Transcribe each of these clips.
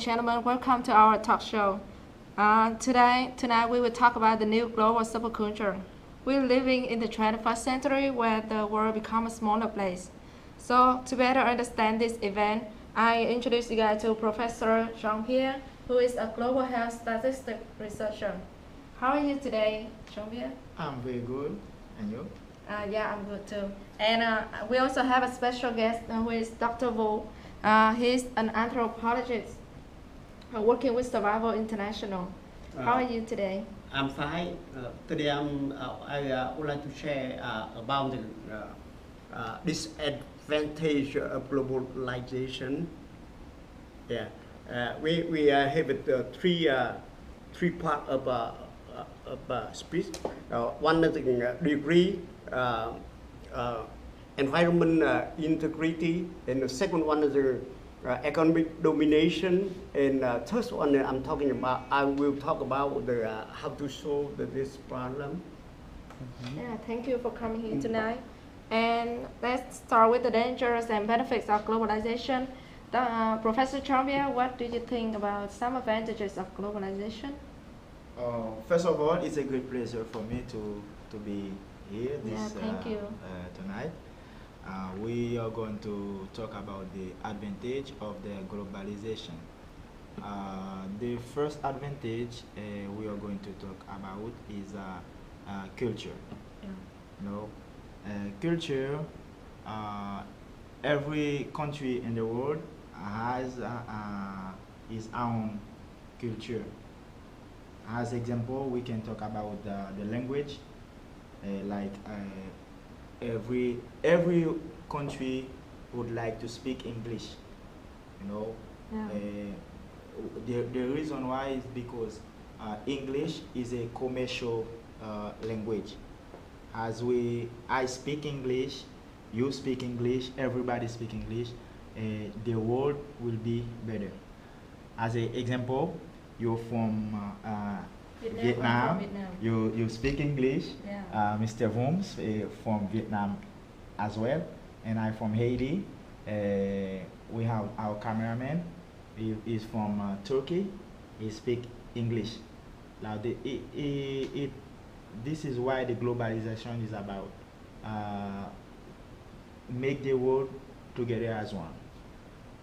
gentlemen, welcome to our talk show. Tonight we will talk about the new global superculture. We're living in the 21st century where the world becomes a smaller place. So to better understand this event, I introduce you guys to Professor Jean-Pierre, who is a global health statistic researcher. How are you today, Jean-Pierre? I'm very good. And you? Yeah, I'm good too. And we also have a special guest who is Dr. Wu. He's an anthropologist working with Survival International. How are you today? I'm fine. Today I would like to share about the disadvantage of globalization. Yeah, we have three part of speech. One is the degree, environment integrity, and the second one is the economic domination, and third one I will talk about the how to solve this problem. Yeah, thank you for coming here tonight. And let's start with the dangers and benefits of globalization. Professor Jean-Pierre, what do you think about some advantages of globalization? First of all, it's a great pleasure for me to be here Thank you. Tonight. We are going to talk about the advantage of the globalization. The first advantage we are going to talk about is culture. Yeah. You know, culture. Every country in the world has its own culture. As example, we can talk about the language, like every country would like to speak English. You know, the reason why is because English is a commercial language. I speak English, you speak English, everybody speak English, the world will be better. As an example, you're from Vietnam. You speak English. Yeah. Mr. Vooms from Vietnam as well, and I'm from Haiti. We have our cameraman. He is from Turkey. He speak English. Now, this is why the globalization is about. Make the world together as one.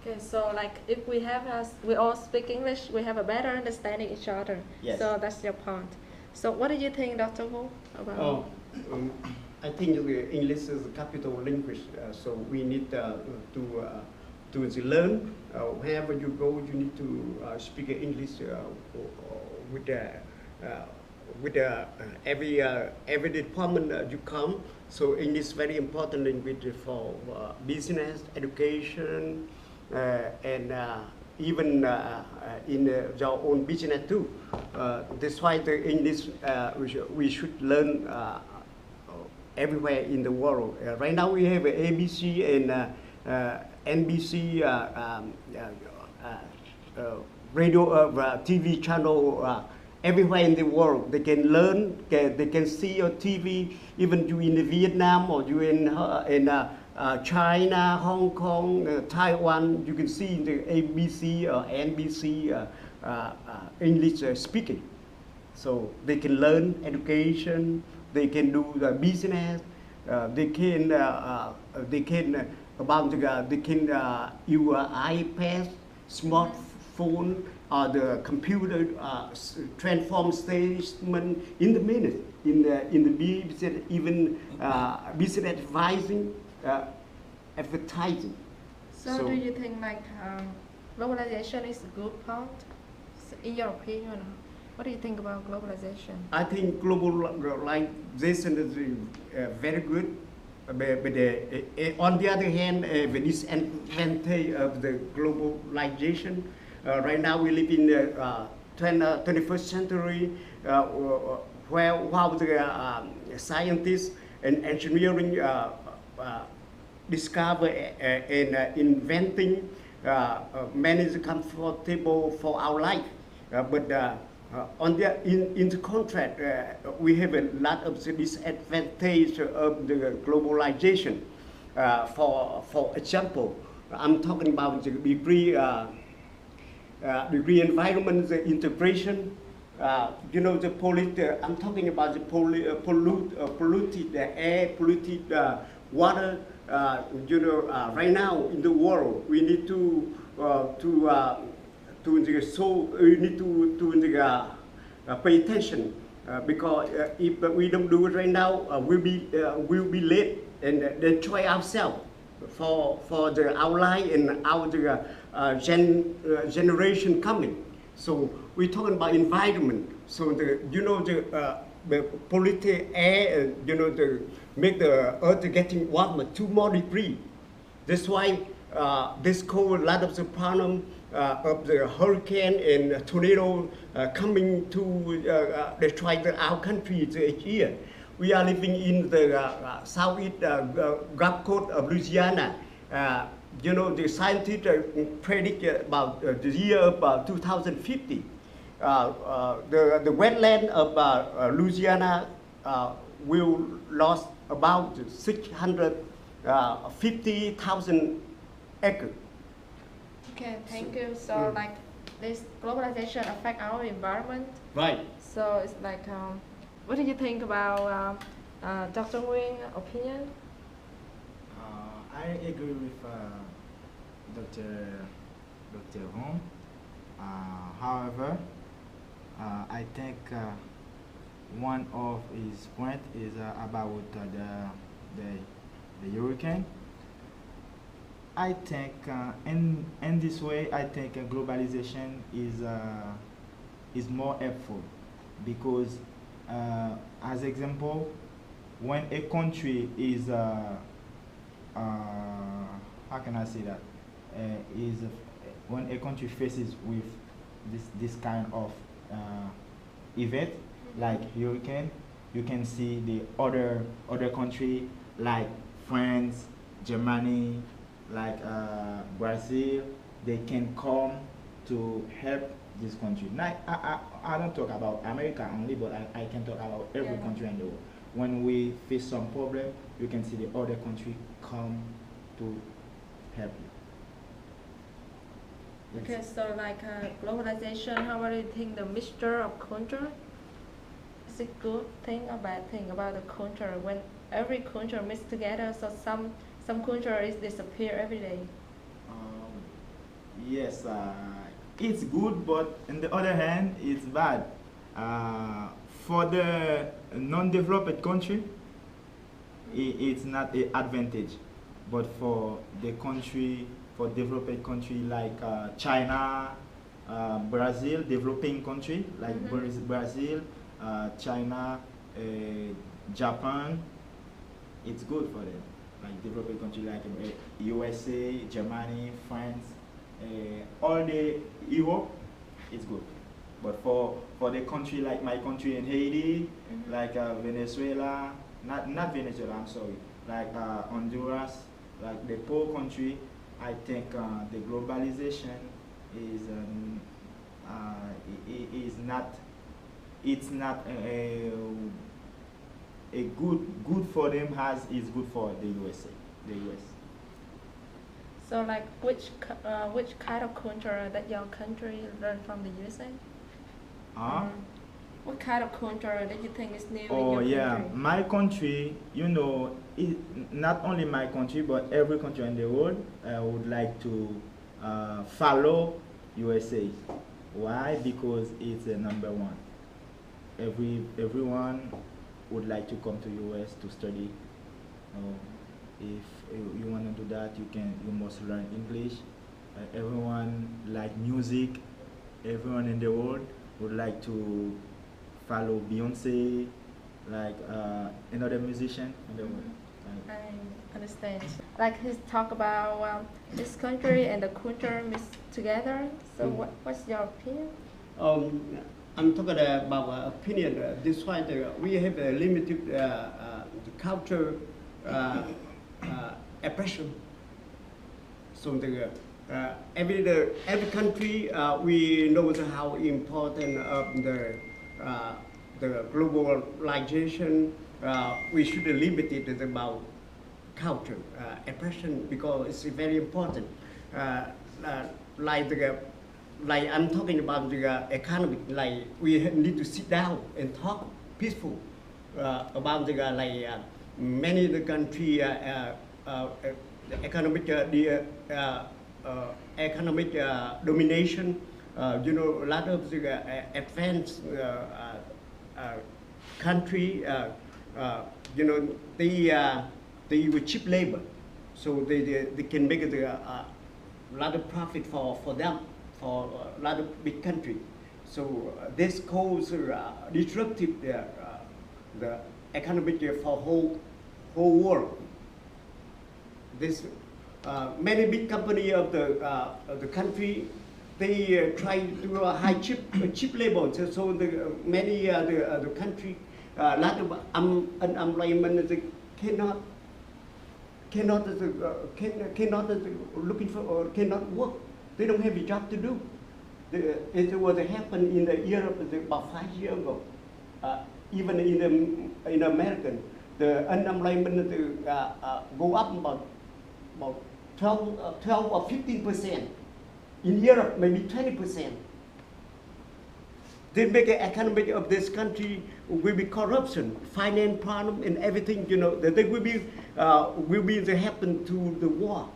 Okay, so like if we all speak English, we have a better understanding each other. Yes. So that's your point. So what do you think, Dr. Wu, about? I think English is a capital language, so we need to learn. Wherever you go, you need to speak English with every department you come. So English is very important language for business, education, and even in your own business too. That's why the English we should learn everywhere in the world. Right now we have ABC and NBC radio TV channel everywhere in the world. They can learn, they can see your TV, even you in Vietnam or you in China, Hong Kong, Taiwan, you can see in the ABC or NBC English speaking. So they can learn education, they can do the business, they can use iPad, smartphone, or the computer transform statement in the minute in the business, even business advising, advertising. So do you think like globalization is a good point? In your opinion, what do you think about globalization? I think globalization is very good, but on the other hand, the disadvantage of the globalization. Right now we live in the 21st century, where while the scientists and engineering discover and inventing many comfortable for our life, but in the contract, we have a lot of the disadvantage of the globalization. For example, I'm talking about the degree the re-environment, the integration, you know, I'm talking about the polluted air, polluted water. You know, right now in the world, we need to we need to pay attention because if we don't do it right now, we'll be late and destroy ourselves for our life and our generation coming. So we're talking about environment. So the polluted air, make the earth getting warmer 2 more degrees. That's why this cold, lot of the problem of the hurricane and tornado coming to destroy our country each year. We are living in the southeast Gulf Coast of Louisiana. The scientists predict about the year of 2050. The wetland of Louisiana will lose about 650,000 acres. Okay, thank you. So like this globalization affect our environment. Right. So it's like, what do you think about Dr. Nguyen's opinion? I agree with Dr. Hong. However, I think one of his point is about the hurricane. I think in this way, I think globalization is more helpful because, as example, when a country is how can I say that is when a country faces with this kind of event like hurricane, you can see the other country like France, Germany, like Brazil, they can come to help this country. Now, I don't talk about America only, but I can talk about every country in the world. When we face some problem, you can see the other country come to help you. Okay, so like globalization, how do you think the mixture of culture? Is it good thing or bad thing about the culture when every culture mixed together? So some culture is disappear every day. Yes, it's good, but on the other hand, it's bad. For the non-developed country, it's not an advantage, but for the country, for developed country like China, Brazil, developing country like Brazil, China, Japan, it's good for them. Like developing country like USA, Germany, France, all the Europe, it's good. But for the country like my country in Haiti, like Venezuela, not Venezuela, I'm sorry, like Honduras, like the poor country, I think the globalization is not, it's not a good for them as is good for the USA, the US. So like which kind of culture that your country learned from the USA? What kind of culture that you think is new in your country? My country, not only my country but every country in the world would like to follow USA. Why? Because it's number one. Everyone would like to come to US to study. If you want to do that, you must learn English. Everyone like music. Everyone in the world would like to follow Beyonce, like another musician in the world. I understand. Like he's talk about this country and the culture mixed together. So what's your opinion? I'm talking about opinion. This why we have a limited culture oppression. So every country we know how important of the globalization. We should limit it about culture oppression because it's very important. like I'm talking about the economy, like we need to sit down and talk peaceful about the many the country economic economic domination. You know, a lot of the advanced country, you know, they use cheap labor, so they can make a lot of profit for them, for a lot of big country. So this causes disruptive the economic for whole world. This many big company of the country, they try to do a high cheap labor. So the many the country lot of unemployment cannot looking for or cannot work. They don't have a job to do. It was happened in Europe about 5 years ago. Even in American, the unemployment go up about 12 or 15%. In Europe, maybe 20%. They make an economy of this country will be corruption, finance problem, and everything. You know, that they will be the happen to the war,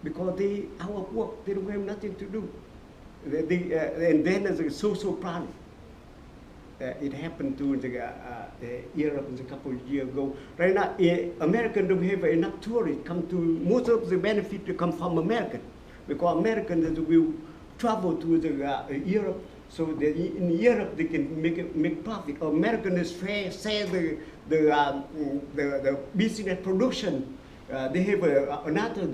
because they out of work, they don't have nothing to do. And then there's a social problem. It happened to Europe a couple of years ago. Right now, Americans don't have enough tourists come to. Most of the benefit to come from American, because Americans will travel to Europe. So in Europe they can make profit. Americans sell the business production. They have another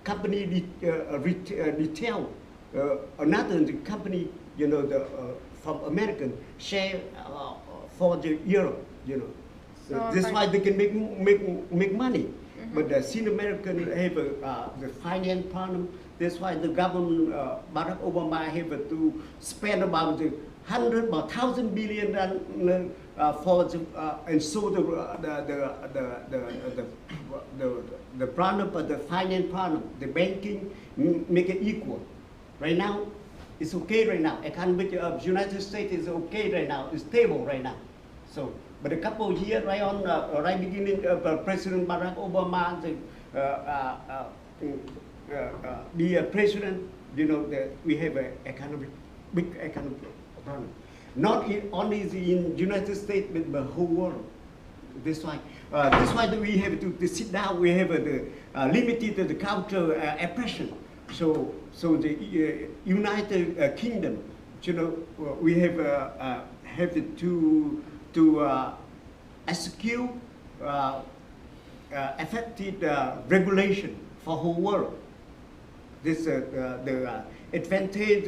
company retail. Another company, you know, from American share for the Europe, you know. So that's why they can make money. Mm-hmm. But since American have the finance problem, that's why the government, Barack Obama, have to spend about 1,000 billion for and so the problem, but the finance problem, the banking, make it equal. Right now, it's okay right now. Economy of United States is okay right now. It's stable right now. So, but a couple of years right on, right beginning of President Barack Obama, be a president, you know, that we have a big economic problem. Not only in United States, but the whole world. That's why we have to sit down. We have limited the cultural oppression. So the United Kingdom, you know, we have to execute effective regulation for whole world. This the advantage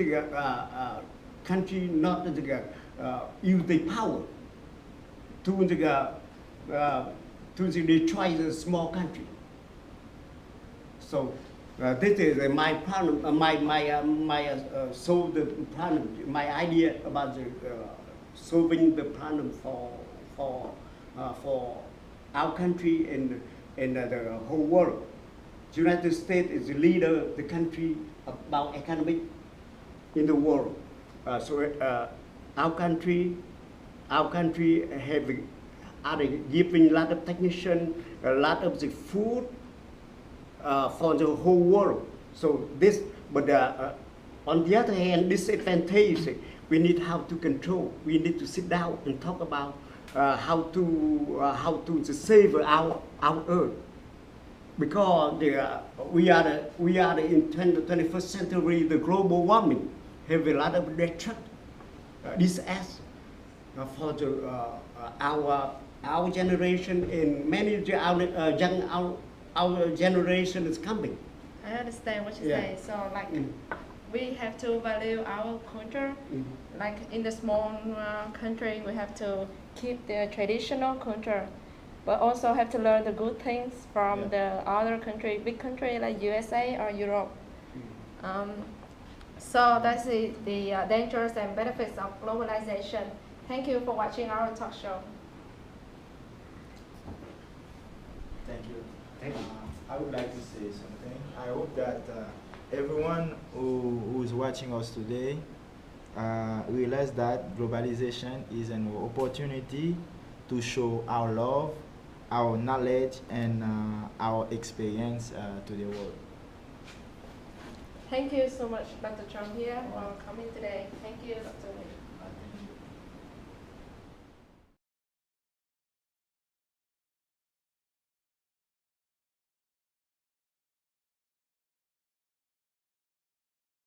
country not use the power to destroy the small country. So this is my problem. Solve the problem. My idea about solving the problem for our country and the whole world. The United States is the leader, the country about economic in the world. Our country are giving a lot of technicians, a lot of the food for the whole world. So this, but on the other hand, disadvantage, we need how to control. We need to sit down and talk about how to save our earth. Because we are in 21st century, the global warming have a lot of destruct disaster for our generation, and many our generation is coming. I understand what you say. So like we have to value our culture. Like in the small country, we have to keep the traditional culture, but also have to learn the good things from the other country, big country like USA or Europe. So that's the dangers and benefits of globalization. Thank you for watching our talk show. Thank you. I would like to say something. I hope that everyone who's watching us today realize that globalization is an opportunity to show our love, our knowledge, and our experience to the world. Thank you so much, Dr. Trump here for coming today. Thank you, Dr. Lee.